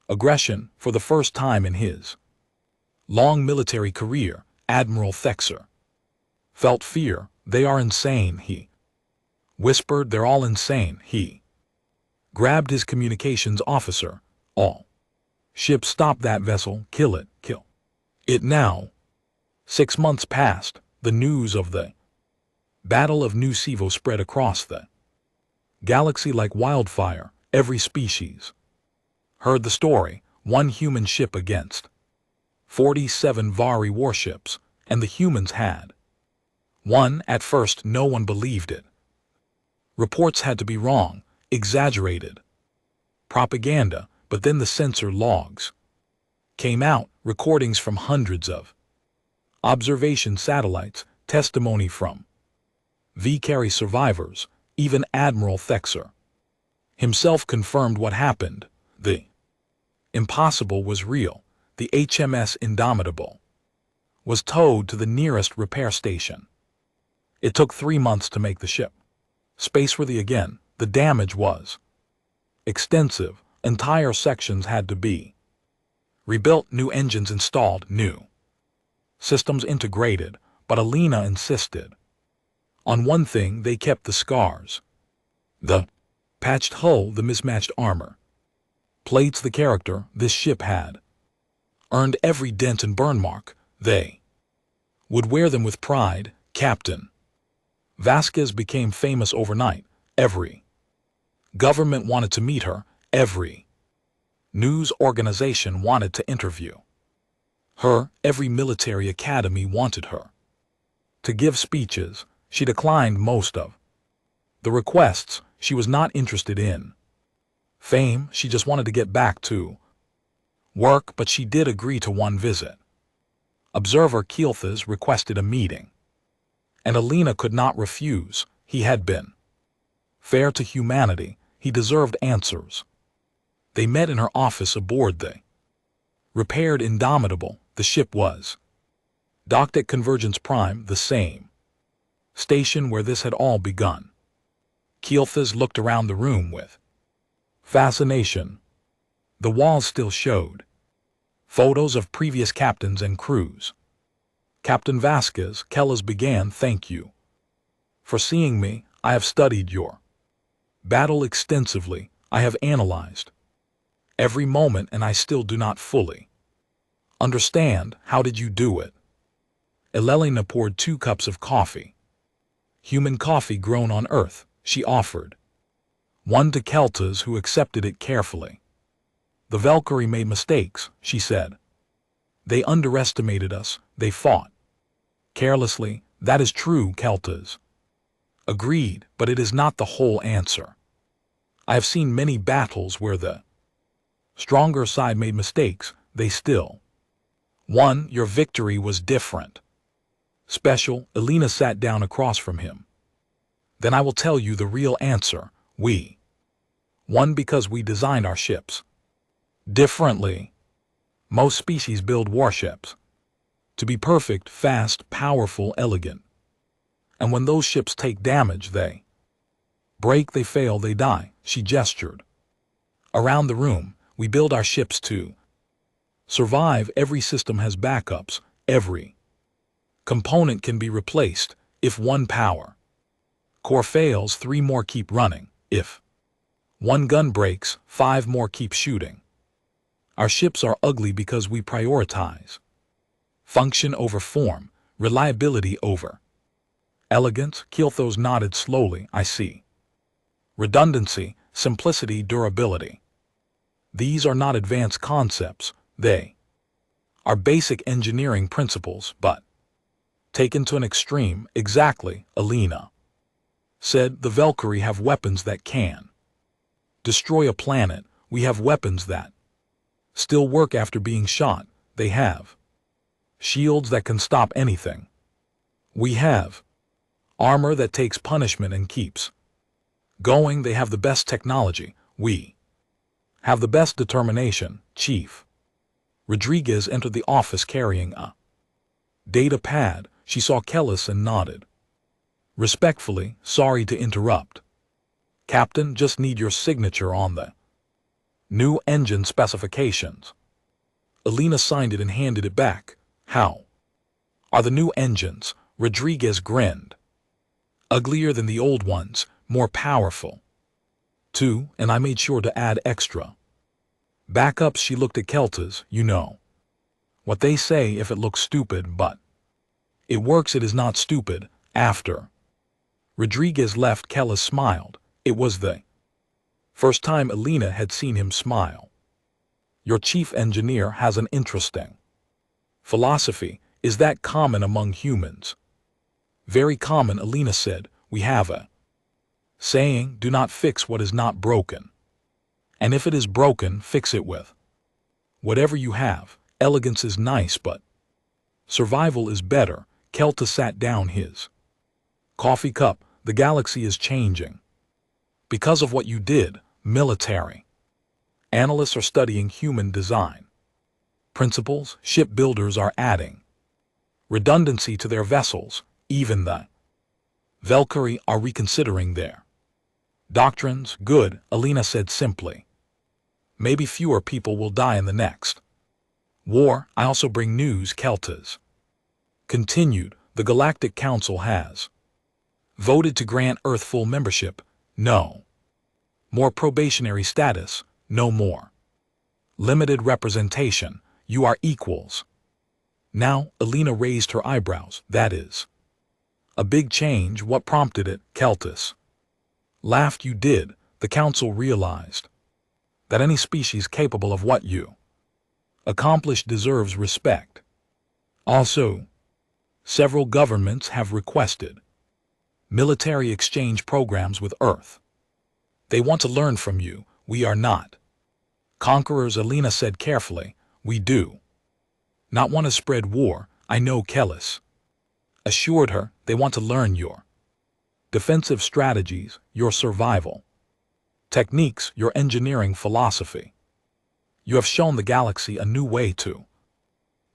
aggression. For the first time in his long military career, Admiral Thexer felt fear. "They are insane," he whispered. "They're all insane." He grabbed his communications officer. "All ships, stop that vessel. Kill it. Kill it now." 6 months passed. The news of the Battle of New Sivo spread across the galaxy like wildfire. Every species heard the story. One human ship against 47 Vari warships, and the humans had won. At first, no one believed it. Reports had to be wrong, exaggerated, propaganda. But then the sensor logs came out, recordings from hundreds of observation satellites, testimony from V-carry survivors. Even Admiral Thexer himself confirmed what happened. The impossible was real. The HMS Indomitable was towed to the nearest repair station. It took 3 months to make the ship spaceworthy again. The damage was extensive. Entire sections had to be rebuilt, new engines installed, new systems integrated. But Elena insisted on one thing: they kept the scars, the patched hull, the mismatched armor plates, the character. This ship had earned every dent and burn mark. They would wear them with pride. Captain Vasquez became famous overnight. Every government wanted to meet her. Every news organization wanted to interview her. Every military academy wanted her to give speeches. She declined most of the requests. She was not interested in fame. She just wanted to get back to work. But she did agree to one visit. Observer Keilthas requested a meeting, and Elena could not refuse. He had been fair to humanity. He deserved answers. They met in her office aboard the repaired Indomitable. The ship was docked at Convergence Prime, the same station where this had all begun. Keilthas looked around the room with fascination. The walls still showed photos of previous captains and crews. "Captain Vasquez," Kellas began, "thank you for seeing me. I have studied your battle extensively. I have analyzed every moment, and I still do not fully understand. How did you do it?" Elena poured 2 cups of coffee. Human coffee grown on Earth, she offered. One to Keltas, who accepted it carefully. "The Valkyrie made mistakes," she said. "They underestimated us. They fought carelessly." "That is true," Keltas agreed, "but it is not the whole answer. I have seen many battles where the stronger side made mistakes. They still won. Your victory was different. Special." Elena sat down across from him. "Then I will tell you the real answer. We won because we designed our ships differently. Most species build warships to be perfect, fast, powerful, elegant. And when those ships take damage, they break, they fail, they die, she gestured. Around the room, we build our ships to survive. Every system has backups. Every component can be replaced. If one power core fails, 3 more keep running. If one gun breaks, 5 more keep shooting. Our ships are ugly because we prioritize function over form, reliability over elegance. Kilthos nodded slowly. I see. Redundancy, simplicity, durability. These are not advanced concepts. They are basic engineering principles, but taken to an extreme. Exactly, Alina said. The Valkyrie have weapons that can destroy a planet. We have weapons that still work after being shot. They have shields that can stop anything. We have armor that takes punishment and keeps going. They have the best technology. We have the best determination. Chief Rodriguez entered the office carrying a data pad. She saw Kellis and nodded respectfully. Sorry to interrupt, Captain, just need your signature on the new engine specifications. Alina signed it and handed it back. How are the new engines? Rodriguez grinned. Uglier than the old ones, more powerful too, and I made sure to add extra backups. She looked at Keltas. You know what they say, if it looks stupid but it works, it is not stupid. After Rodriguez left, Kellis smiled. It was the first time Alina had seen him smile. Your chief engineer has an interesting philosophy. Is that common among humans? Very common, Alina said. We have a saying, do not fix what is not broken. And if it is broken, fix it with whatever you have. Elegance is nice, but survival is better. Kelta sat down his coffee cup. The galaxy is changing because of what you did. Military analysts are studying human design principles. Shipbuilders are adding redundancy to their vessels. Even the Valkyrie are reconsidering their doctrines. Good, Alina said simply. Maybe fewer people will die in the next war. I also bring news, Keltas continued. The Galactic Council has voted to grant Earth full membership. No more probationary status. No more limited representation. You are equals. Now, Alina raised her eyebrows. That is a big change. What prompted it? Keltas laughed. You did. The Council realized that any species capable of what you accomplished deserves respect. Also, several governments have requested military exchange programs with Earth. They want to learn from you. We are not conquerors, Alina said carefully. We do not want to spread war. I know, Kellis assured her. They want to learn your defensive strategies, your survival techniques, your engineering philosophy. You have shown the galaxy a new way to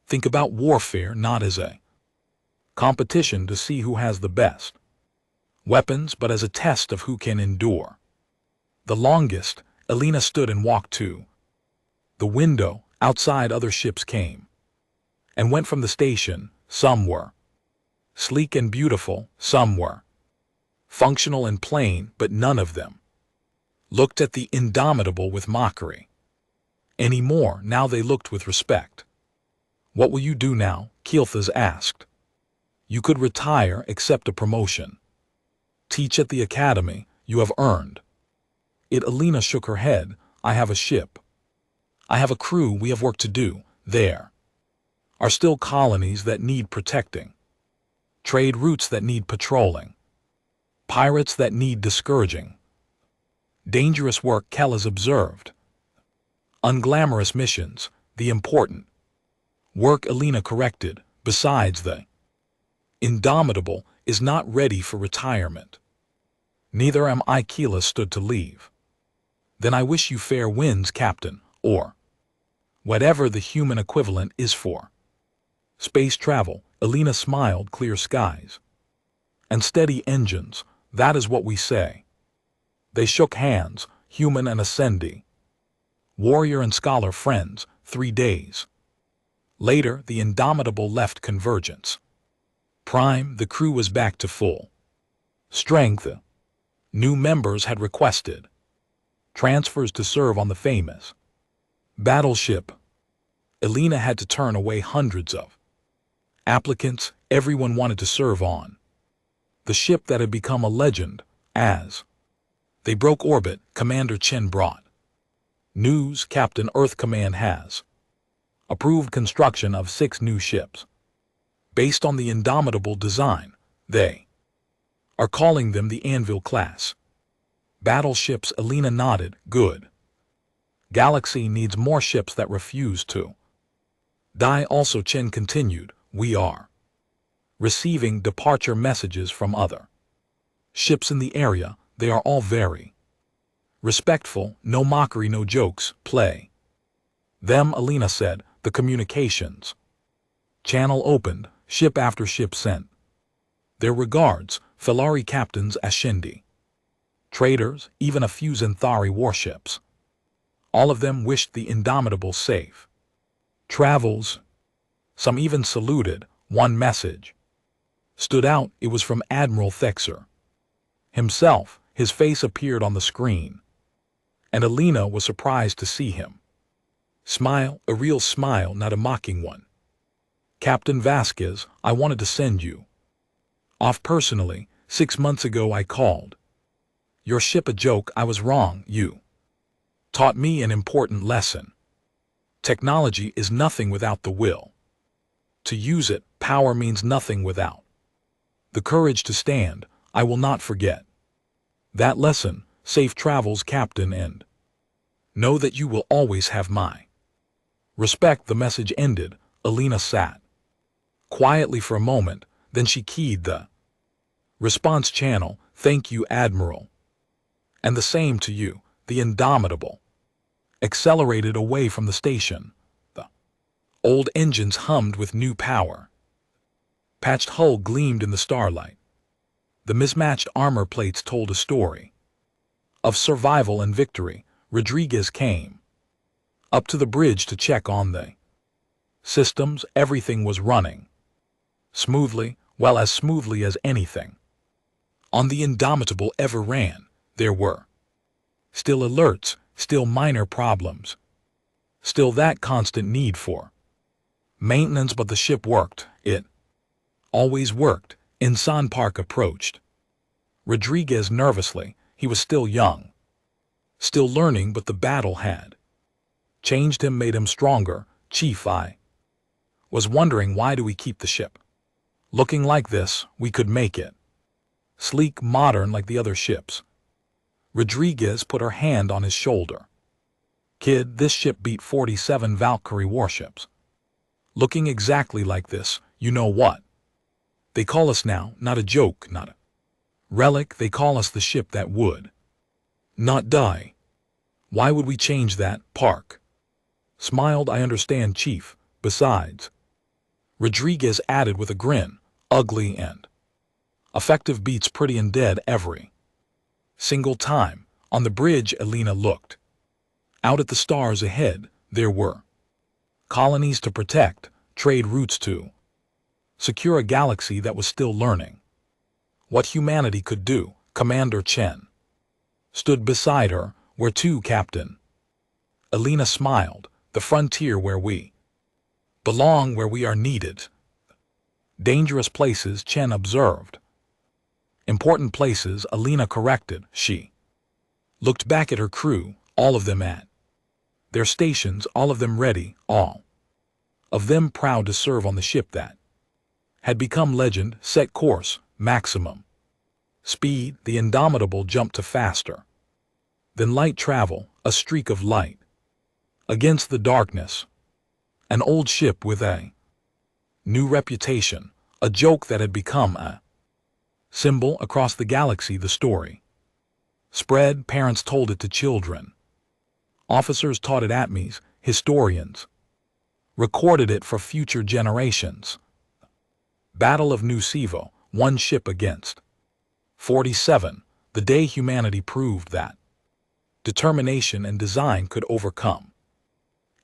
think about warfare, not as a competition to see who has the best weapons, but as a test of who can endure the longest. Alina stood and walked to the window. Outside, other ships came and went from the station. Some were sleek and beautiful, some were functional and plain, but none of them looked at the indomitable with mockery anymore. Now they looked with respect. What will you do now? Keilthas asked. You could retire, accept a promotion, teach at the academy. You have earned it. Alina shook her head. I have a ship. I have a crew. We have work to do. There are still colonies that need protecting, trade routes that need patrolling, pirates that need discouraging. Dangerous work, Kellis observed. Unglamorous missions, the important work, Alina corrected. Besides, the indomitable is not ready for retirement. Neither am I. Keila stood to leave. Then I wish you fair winds, Captain, or whatever the human equivalent is for space travel. Alina smiled. Clear skies And steady engines, that is what we say. They shook hands, human and ascendi. Warrior and scholar friends, 3 days. Later, the Indomitable left Convergence. Prime, the crew was back to full strength. New members had requested transfers to serve on the famous Battleship. Elena had to turn away hundreds of applicants. Everyone wanted to serve on the ship that had become a legend. As they broke orbit, Commander Chen brought news. Captain Earth Command has approved construction of 6 new ships based on the Indomitable design. They are calling them the Anvil class battleships. Elena nodded. Good. Galaxy needs more ships that refuse to die. Also, Chen continued, we are receiving departure messages from other ships in the area. They are all very respectful, no mockery, no jokes, play them. Elena said. The communications channel opened. Ship after ship sent their regards. Filari captains Ascendi, traders, even a few Zenthari warships. All of them wished the Indomitable safe travels. Some even saluted. One message stood out. It was from Admiral Thexer himself. His face appeared on the screen, and Elena was surprised to see him smile, a real smile, not a mocking one. Captain Vasquez, I wanted to send you off personally. 6 months ago I called your ship a joke. I was wrong. You taught me an important lesson. Technology is nothing without the will to use it. Power means nothing without the courage to stand. I will not forget that lesson. Safe travels, Captain, and know that you will always have my respect. The message ended. Elena sat quietly for a moment, then she keyed the response channel. Thank you, Admiral. And the same to you. The Indomitable accelerated away from the station. The old engines hummed with new power. Patched hull gleamed in the starlight. The mismatched armor plates told a story of survival and victory. Rodriguez came up to the bridge to check on the systems. Everything was running smoothly, well, as smoothly as anything on the Indomitable ever ran. There were still alerts, still minor problems, still that constant need for maintenance, but the ship worked. It always worked. Insan Park approached Rodriguez nervously. He was still young, still learning, but the battle had changed him, made him stronger. Chief, I was wondering, why do we keep the ship looking like this? We could make it sleek, modern, like the other ships. Rodriguez put her hand on his shoulder. Kid, this ship beat 47 Valkyrie warships looking exactly like this. You know what they call us now? Not a joke, not a relic. They call us the ship that would not die. Why would we change that? Park smiled. I understand, Chief. Besides, Rodriguez added with a grin, ugly and effective beats pretty and dead every single time. On the bridge, Elena looked out at the stars ahead. There were colonies to protect, trade routes to secure, a galaxy that was still learning what humanity could do. Commander Chen stood beside her. Where to, Captain? Elena smiled. The frontier, where we belong, where we are needed. Dangerous places, Chen observed. Important places, Elena corrected. She looked back at her crew, all of them at their stations, all of them ready, all of them proud to serve on the ship that had become legend. Set course, maximum speed. The Indomitable jumped to faster than light travel, a streak of light against the darkness. An old ship with a new reputation, a joke that had become a symbol across the galaxy. The story spread. Parents told it to children. Officers taught it at Atmes. Historians recorded it for future generations. Battle of New Sivo, one ship against 47, the day humanity proved that determination and design could overcome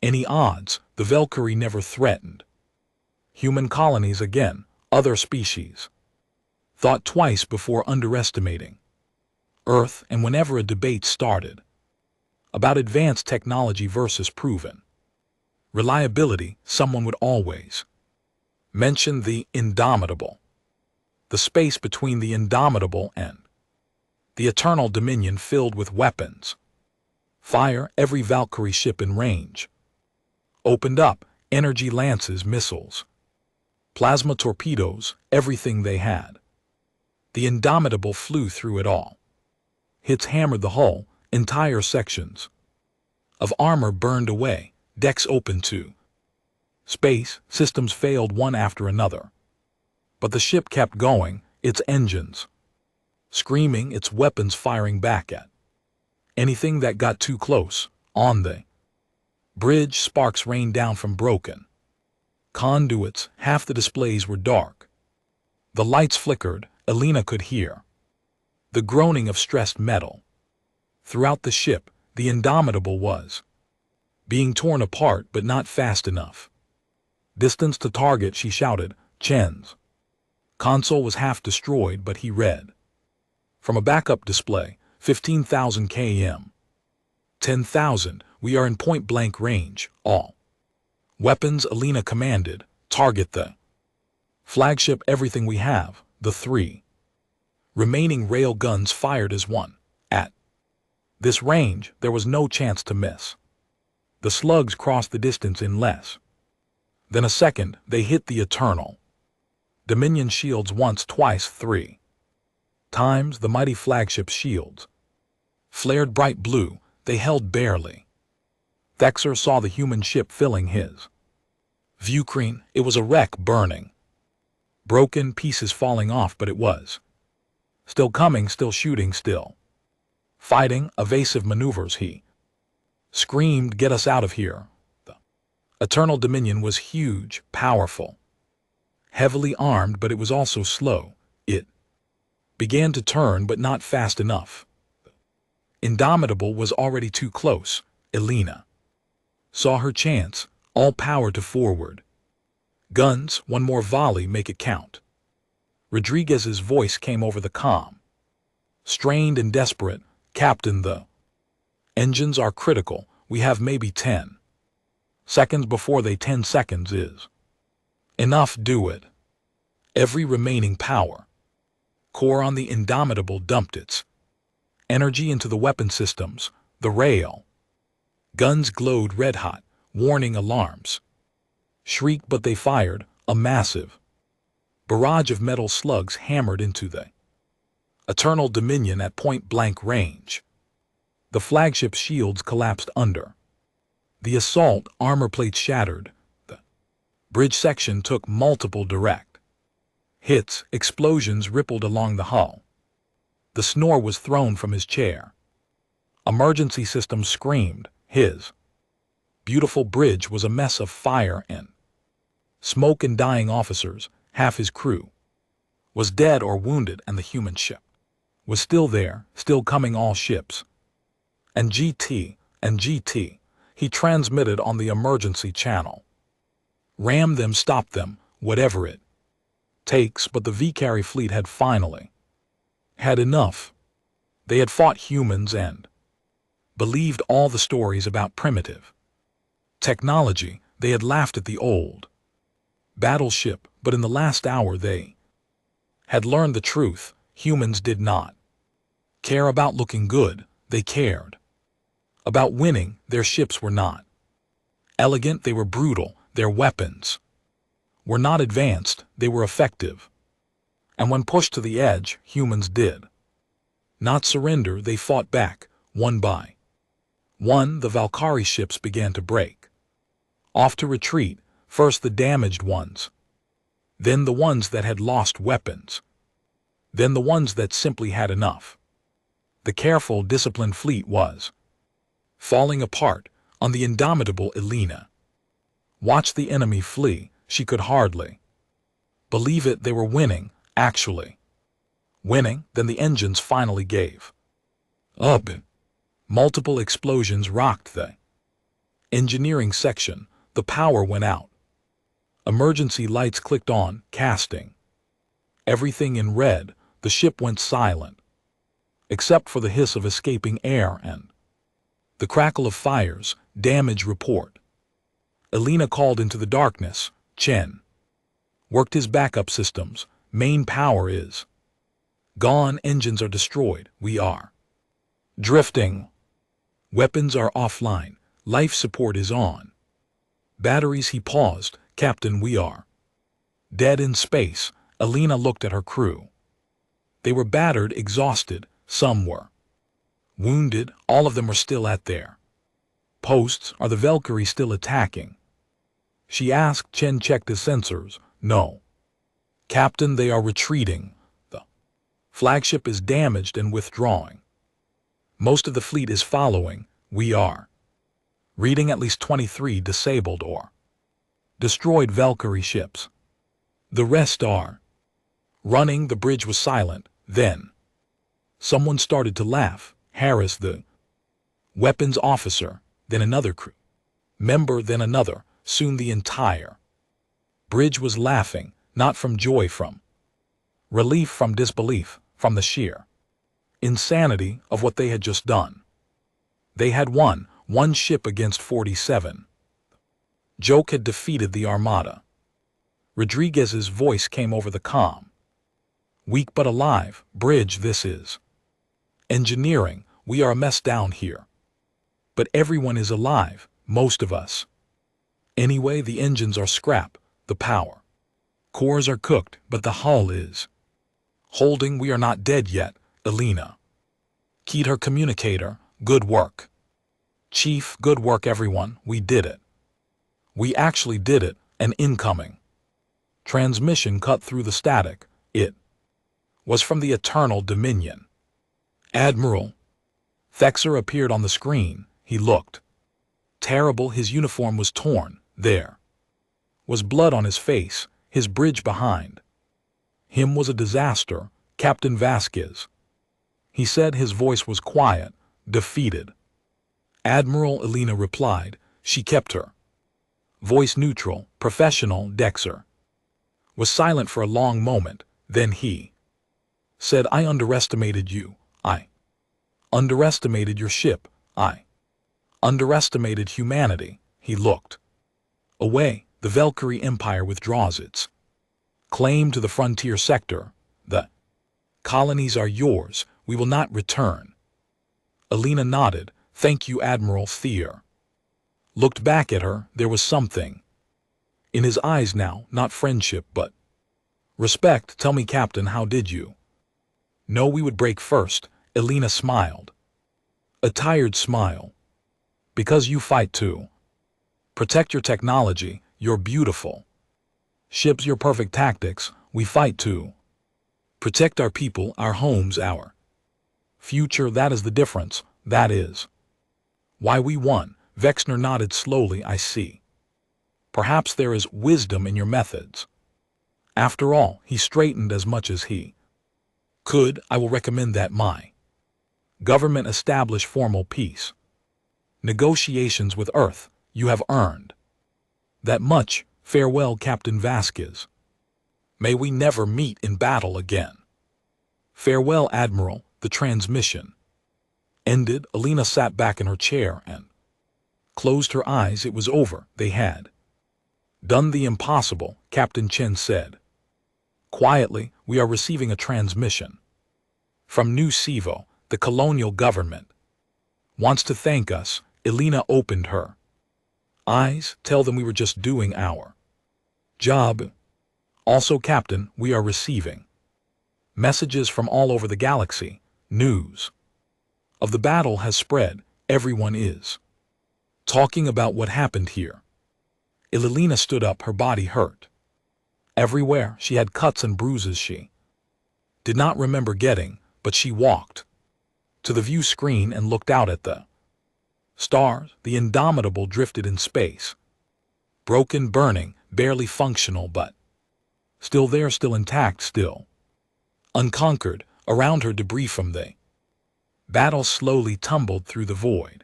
any odds. The Valkyrie never threatened human colonies again. Other species thought twice before underestimating Earth, and whenever a debate started about advanced technology versus proven reliability, someone would always mention the indomitable. The space between the indomitable and the eternal dominion filled with weapons. Fire, every Valkyrie ship in range opened up, energy lances, missiles, plasma torpedoes, everything they had. The indomitable flew through it all. Hits hammered the hull, entire sections of armor burned away, decks opened to space, systems failed one after another. But the ship kept going, its engines screaming, its weapons firing back at anything that got too close. On the bridge, sparks rained down from broken conduits, half the displays were dark. The lights flickered, Elena could hear the groaning of stressed metal. Throughout the ship, the indomitable was being torn apart, but not fast enough. Distance to target, she shouted. Chen's console was half destroyed, but he read from a backup display, 15,000 km. 10,000, we are in point-blank range, all weapons. Elena commanded, target the flagship, everything we have. The 3 remaining rail guns fired as one. At this range, there was no chance to miss. The slugs crossed the distance in less than a second. They hit the eternal Dominion shields once, twice, 3 times. The mighty flagship's shields flared bright blue. They held barely. Thexer saw the human ship filling his viewscreen. It was a wreck, burning, broken pieces falling off, but it was still coming, still shooting, still fighting. Evasive maneuvers, he screamed. Get us out of here. The Eternal Dominion was huge, powerful, heavily armed, but it was also slow. It began to turn, but not fast enough. Indomitable was already too close. Elena saw her chance, all power to forward. Guns, one more volley, make it count. Rodriguez's voice came over the comm. Strained and desperate, Captain, the engines are critical. We have maybe 10 seconds before they 10 seconds is enough. Do it. Every remaining power core on the indomitable dumped its energy into the weapon systems. The rail guns glowed red-hot, warning alarms shrieked, but they fired. A massive barrage of metal slugs hammered into the Eternal Dominion at point-blank range. The flagship's shields collapsed under the assault, armor plates shattered. The bridge section took multiple direct hits, explosions rippled along the hull. The snore was thrown from his chair. Emergency systems screamed. His beautiful bridge was a mess of fire and smoke and dying officers. Half his crew was dead or wounded, and the human ship was still there, still coming. All ships and GT. He transmitted on the emergency channel. Ram them, stop them, whatever it takes. But the Valkyrie fleet had finally had enough. They had fought humans and believed all the stories about primitive technology. They had laughed at the old Battleship, but in the last hour they had learned the truth. Humans did not care about looking good. They cared about winning. Their ships were not elegant. They were brutal. Their weapons were not advanced. They were effective. And when pushed to the edge, humans did not surrender. They fought back, one by one. The Valkyrie ships began to break off to retreat, first the damaged ones, then the ones that had lost weapons, then the ones that simply had enough. The careful, disciplined fleet was falling apart. On the indomitable, Elena watched the enemy flee. She could hardly believe it. They were winning, Actually, winning, then the engines finally gave up. Multiple explosions rocked the engineering section. The power went out. Emergency lights clicked on, casting everything in red. The ship went silent, except for the hiss of escaping air and the crackle of fires. Damage report. Elena called into the darkness. Chen worked his backup systems. Main power is gone. Engines are destroyed. We are drifting. Weapons are offline. Life support is on. Batteries. He paused. Captain, we are dead in space. Elena looked at her crew. They were battered, exhausted. Some were wounded. All of them were still at their posts. Are the Valkyrie still attacking? She asked. Chen checked his sensors. No. Captain, they are retreating. The flagship is damaged and withdrawing. Most of the fleet is following. We are reading at least 23 disabled or destroyed Valkyrie ships. The rest are running. The bridge was silent. Then someone started to laugh. Harris, the weapons officer, then another crew member, then another. Soon the entire bridge was laughing, not from joy, from relief, from disbelief, from the sheer insanity of what they had just done. They had won, one ship against 47. Joke had defeated the Armada. Rodriguez's voice came over the comm. Weak but alive. Bridge, this is engineering. We are a mess down here. But everyone is alive, most of us. Anyway, the engines are scrap. The power cores are cooked, but the hull is holding. We are not dead yet. Elena keyed her communicator. Good work, Chief. Good work, everyone. We did it. We actually did it. An incoming transmission cut through the static. It was from the Eternal Dominion. Admiral Thexer appeared on the screen. He looked terrible. His uniform was torn. There was blood on his face. His bridge behind him was a disaster. Captain Vasquez, he said. His voice was quiet, defeated. Admiral, Elena replied. She kept her voice neutral, professional. Dexter was silent for a long moment. Then he said, I underestimated you. I underestimated your ship. I underestimated humanity. He looked away. The Valkyrie Empire withdraws its claim to the frontier sector. The colonies are yours. We will not return. Elena nodded. Thank you, Admiral. Thier looked back at her. There was something in his eyes now, not friendship, but respect. Tell me, Captain, how did you know we would break first? Elena smiled. A tired smile. Because you fight too. Protect your technology, your beautiful ships, your perfect tactics. We fight to protect our people, our homes, our future. That is the difference. That is why we won. Vexner nodded slowly. I see. Perhaps there is wisdom in your methods. After all, he straightened as much as he could. I will recommend that my government establish formal peace negotiations with Earth. You have earned that much. Farewell, Captain Vasquez. May we never meet in battle again. Farewell, Admiral. The transmission ended. Elena sat back in her chair and closed her eyes. It was over. They had done the impossible. Captain Chen said quietly, we are receiving a transmission from New Sivo. The colonial government wants to thank us. Elena opened her eyes. Tell them we were just doing our job. Also, Captain, we are receiving messages from all over the galaxy. News of the battle has spread. Everyone is talking about what happened here. Elena stood up. Her body hurt everywhere. She had cuts and bruises she did not remember getting, but she walked to the view screen and looked out at the stars. The Indomitable drifted in space. Broken, burning, barely functional, but still there, still intact, still Unconquered, around her debris from the battle slowly tumbled through the void.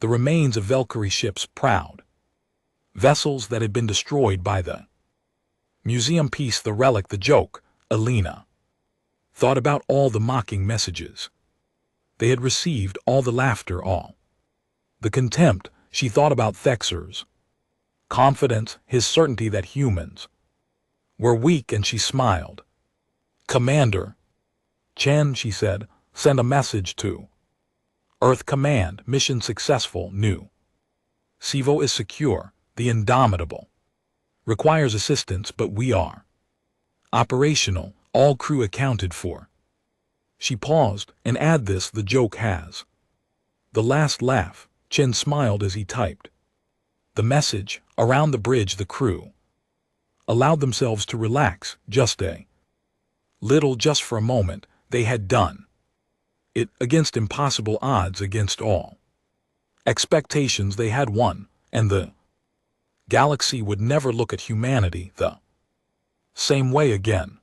The remains of Valkyrie ships proud. Vessels that had been destroyed by the museum piece, the relic, the joke. Alina thought about all the mocking messages they had received, all the laughter, all the contempt. She thought about Thexer's confidence, his certainty that humans were weak, and she smiled. Commander Chen, she said, send a message to Earth Command. Mission successful. New Sivo is secure. The Indomitable requires assistance, but we are operational. All crew accounted for. She paused, and add this, the joke has the last laugh. Chen smiled as he typed the message. Around the bridge, the crew allowed themselves to relax just a little, just for a moment. They had done it against impossible odds, against all expectations. They had won, and the galaxy would never look at humanity the same way again.